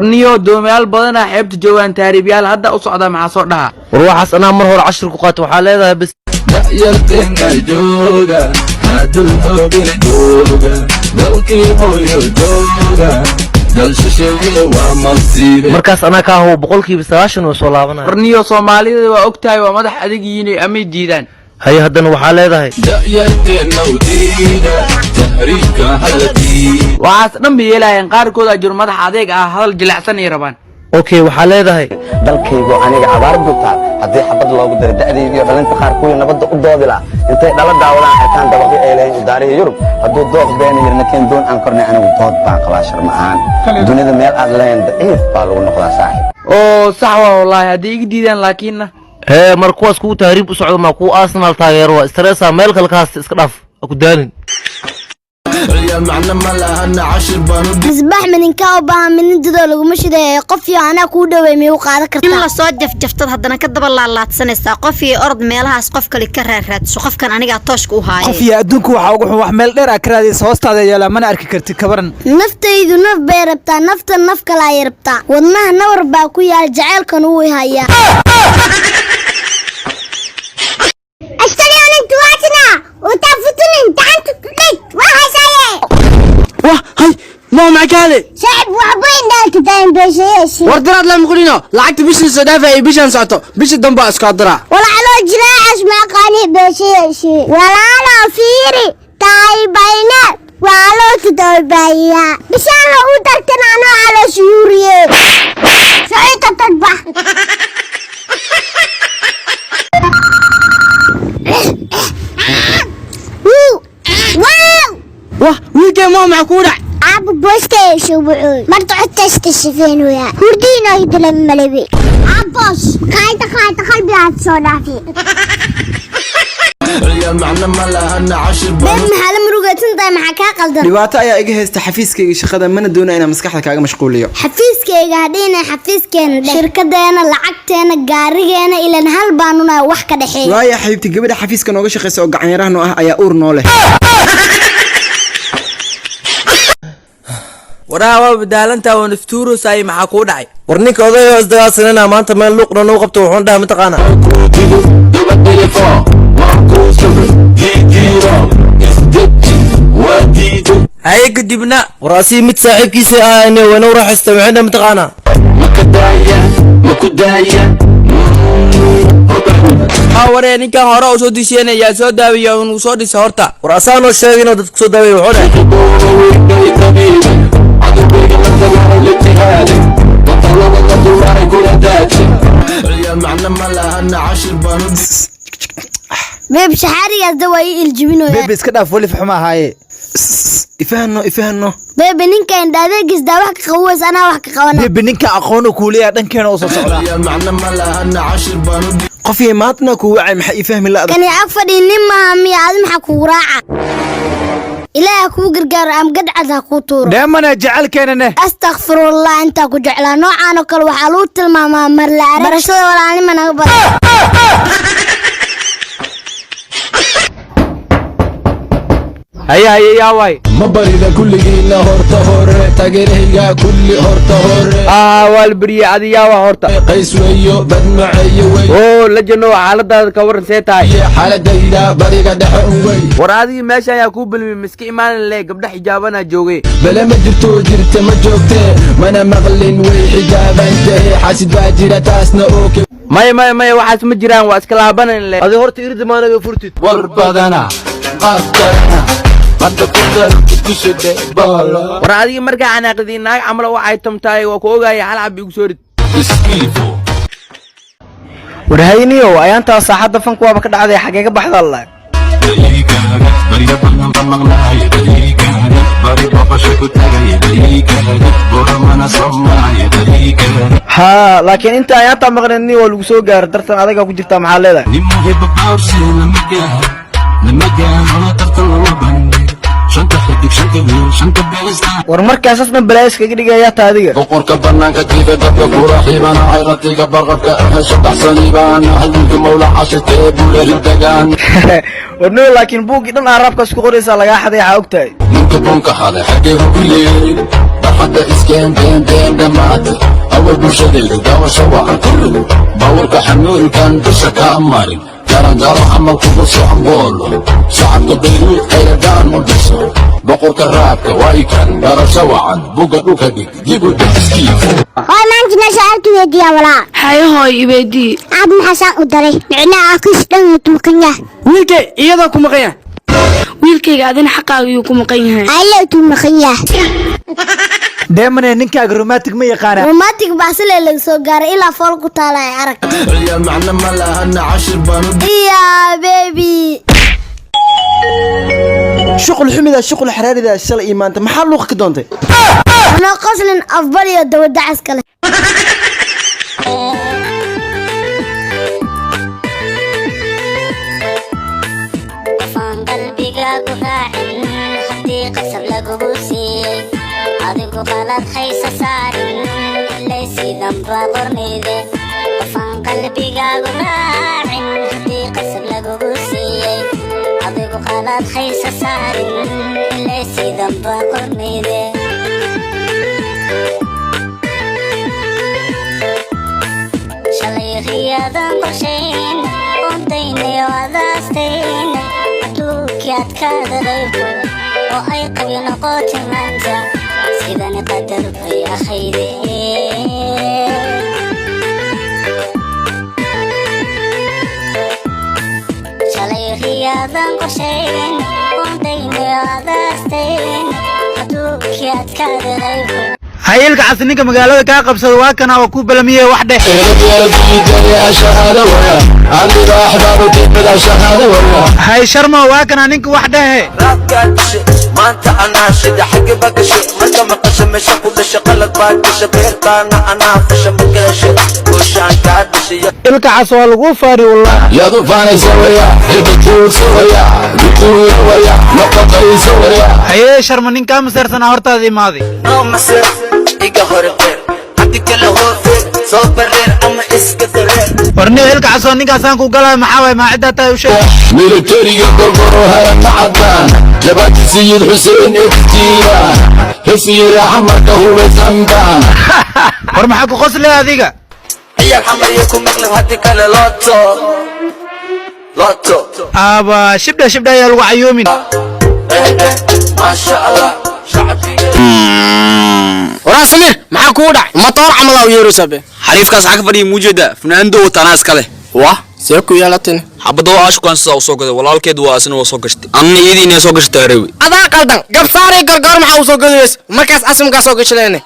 niyo doomayaal badan ah xeebta joogan taariibyaal hadda u socda maxaa soo dhaha waxaas anaa mar hore 10 ku qaato waxa leedahay bas yarteena jooga adul hoogina jooga dalkii hooyo jooga dalshisheeyo waa masiibe markaas anaa ka hoo 90% oo soo laabanay niyo Soomaalida waa ogtahay waa madax adag yihiin ama diidaan hay haddana waxa leedahay yarteena wadiida tahriibka haladi waxaas dhan yeelayaan qaarkood ajur madax adeeg ah hadal jilicsan ay rabaan okay waxa leedahay dalkaygu aniga abaar butaa haddii xabad loogu daro da'dayda iyo dhalinta qaar kuwii nabadda u doodi lahaa intay dhala daawadaan xirtaan dabaqyo ay leeyihiin idaarihi Yurub hadduu dooq been yarna keen doon aan kornay anigu dood baan qabaa sharma ahaan dunida meel aad leeyahay daciif baa lagu noqdaa saaxiib oo sax waa wallahi haddii iga diidaan laakiinna mar kuwaas ku tahriib u socdo ma ku Arsenal taageero waa stressa meel kale kaas iska dhaaf ku daalin يا معنا ملهنا 10 بانو مصباح من إنكا وبها من نددو لغو مشي قفي أنا كودا ويمي وقاعدة كرتا إلا صوت جفتد هدنا كدب الله تسنسا قفي أرض ميلها قفك اللي كررت سو قفكن أنا توشك وهاي قفي أدونك وحا ميل دير أكرادي سوستا يلا ما نعرف كرتي كبرن نفتيدو نف بيربتا نفت النف كلا يربتا ودناها نور باكو يا الجعيل كانوا هيا أشتري أنا تواتنا وتافتوني انت عنتو تلك واه هاي ما معك هذا شعب وعبين دالك دايم بيشيشي وردرات لما قلنا لعقت بيش السدافة بيش انسعته بيش الدنبا اسكادرا ولا على جراعش ما قالي بيشيشي ولا على فيري تاي بينات وعلى تدوبيا بش انا ودرتنا انا على سوريا سعيدة تذبح واه ويجي ما معكورة عبو بوستي شو بعود مرتو عدتش تشفين ويا هردينا يدلم ملبي عبوس خايطة قلبي هتصونافي يا معنا ملهنا 10 بين بانو محل مروقتين طاي محاكا قلدر dhibaato ayaa iga haysta xafiiskayga shaqada mana doonaa inaan maskaxda kaaga mashquuliyo xafiiskayga hadayna xafiiskeena shirkadeena lacagteena gaarigeena ilan hal baanuna wax ka dhaxeeyo waaya xaybti gabadha xafiiska nooga shaqeysa oo gacan yarahan ah ayaa uur noo leh waraha badalanta oo naftuuro say maxaa ku dhacay warninka odayo isdagaalsanana maanta meel luuqna noo qabto wuxuu dhahay mataqaana دوبا تليفون ماكو صبر ديرو اسدتي وديدو hay kadibna waraasi mid saaxiibkiisa ah inay wana raaxaysta waxayna mataqaana مكدايا waree ninkan hore u soo disheynaya soo daawiya uu soo dhisa horta waraasaano sheegay inuu dadku soo daaweeyo wuxuu dhahay يا معنا ملهنا 10 بانو بيب شحاري دواي الجبينو بيب iska dhaaf wali faxma ahaaye ifahano بيب ninka indhadeegis daa wax ka qawas ana wax ka qawana bib ninka aqoon ku leeyahay dhankeena oo soo socda يا معنا ملهنا 10 بانو qofii maadna ku wacay maxay ifahmi la kan yaa fadhi nima mi aad maxaa ku raaca ilaaha ku gargaar am gadcada ku tuuro dheemana jecelkeena astaghfirullah inta ku jeclaa noocaan oo kale waxa loo tilmaamaa mar la arag barashada walaalnimo naga bad hay yaa way ما بريده كل جينا هورتا هور تاجرهيا كل هورتا هور wal bariye adiga waa horta قيس ويو بد معي وي oo la jano xaaladaada ka waran see tahay حالديدا بريغا دحن وي war adiga meesha ayaa ku bilmi miski imaan leh gabdha xijaabana joogay بلا ما جرتو جرت ما جوجته ما انا مغلين وي حجابا انتهي حاسد باجره تاسنا اوكي may waxaas ma jiraan waa iska laabanan leh adi horta irdi maanaga furtid وربدنا قافتنا قد كنت تشد بالا war adiga markaa anaaqdii naag camal waxay tamtaay waa ku ogaayay hal cab igu soo rid اسكيفو warhayniyo ayaanta saaxada fanku waaba ka dhacday xagee ka baxda allah ha laakiin inta ayaanta maqnayni waa lagu soo gaar dartan adaga ku jirta maxaa leedahay war markaas asna balaas kaga dhigaya taadiga boqorka banaanka jiifa dadka ku raxiibana xayratiga barqabka ah shaqaxsaniibana halka mawla cashate buuleeri dagaan warno laakiin buugi dhan arabka isku qoraysa laga xaday waxa ogtahay ninka bunka xaday xagee ku leeyay حتى اسكان بين بين دمات اول بوشدي دوا شواعن كله باورك حمول كان بشكا اماري كان دارو عمل كبسو عمبولو شعب بيروت ايدان مدسو بقول كرابك وايكان دارو شواعن بوغا دوكا ديك جيبو تسكيف هاي ما عندنا سألت ودي ولا هاي هاي بدي عبد الحسن ودري معنا أكيس دم توكنيا wiilkay iyadoo ku maqan yahay wiilkayga adina xaqaaga ayuu ku maqan yahay أيلا تومخيا deemane ninkaaga romantic ma yaqaana روماتيك باسل اللي سوغار إلا فولكو تالا عرق يا معنى ما لها عشر بنود يا بيبي shuqul xumida shuqul xaraarida shalay iyo maanta maxaa luuq ka doontay أنا قصل أفضل يدو دعس كله qalbigaagu raacin haddii qasab lagugu siiyey adigu qalad haysa saarin ilay sidanba qornayde qofaan qalbigaagu raacin haddii qasab lagugu siiyey adigu qalad haysa saarin ilay sidanba qornayde shalay riyaadan qorshayn ontaynayo adaastayn aad kaadadaybo oo ay qabi noqoti maanta sidani qadar bay ahayde shalay riyaadan qorshayn ondaynayo adaastayn aduunkii aad kaadadaybo hayilka casninka magaalada kaa qabsada waa kana oo ku balamiye wax dheh hay sharma waa kana ninka wax dhehe maanta anaa shida xagga bagasho marka maqasho meesha ku dhasho qalad baa gasho beertaana anaa fasha magalasho gooshaan kaa dhashiyo ilka cas waa lagu faari wallah يا ضفاني سويا البتول سويا بتول ويا نقطي سويا haye sharma ninkaa maseersanaa hortaada imaaday no masir iga hore qeer haddi kala hoofeer soo bareer ama iska dareer warniyo ilka cas oo ninkaasaan ku galaayo maxaa waay maaciddaa tahay u sheeg ميلتري قرقر هرم معدان جبت سيد حسين افتيان حسين عمرك هو زنبان war maxaa ku qosle adiga ciyaal xamariya ku maqlib haddi kale looto aba shibdha shibdha ayaa lagu cayoomin maasha allah shacbiga waraa samir maxaa kugu dhacay matoor camal aa u yeeraysabe xariifkaas xag fadhiya muujeeda funaanado watanaas kale wah see ku yeelatin xabado aashkuan sidaa usoo gaday walaalkeed waa asina waa soo gashtay anna iyadii inay soo gashtaa rewi adaa qaldan gabsaarey gargaar maxaa usoo gadaysa markaas asimkaa soo gashaleene